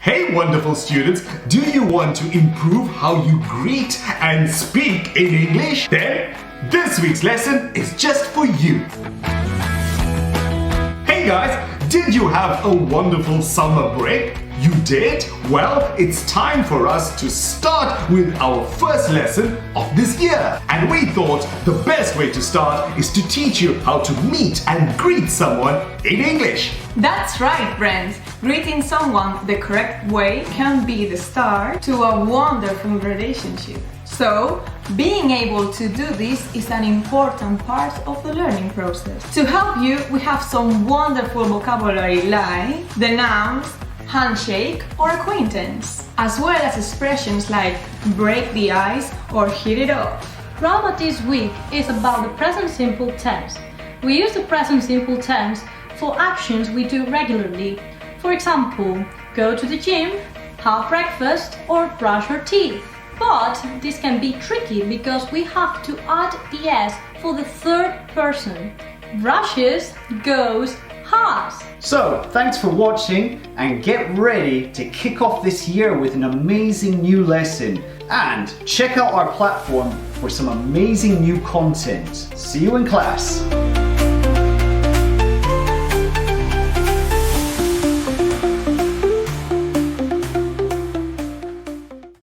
Hey wonderful students, do you want to improve how you greet and speak in English? Then this week's lesson is just for you. Hey guys, did you have a wonderful summer break? You did? Well, it's time for us to start with our first lesson of this year. And we thought the best way to start is to teach you how to meet and greet someone in English. That's right, Brent. Greeting someone the correct way can be the start to a wonderful relationship. So, being able to do this is an important part of the learning process. To help you, we have some wonderful vocabulary like the nouns, handshake or acquaintance, as well as expressions like break the ice or hit it off. Grammar this week is about the present simple tense. We use the present simple tense for actions we do regularly. For example, go to the gym, have breakfast, or brush your teeth. But this can be tricky because we have to add the s for the third person. Brushes, goes, has. So, thanks for watching and get ready to kick off this year with an amazing new lesson. And check out our platform for some amazing new content. See you in class.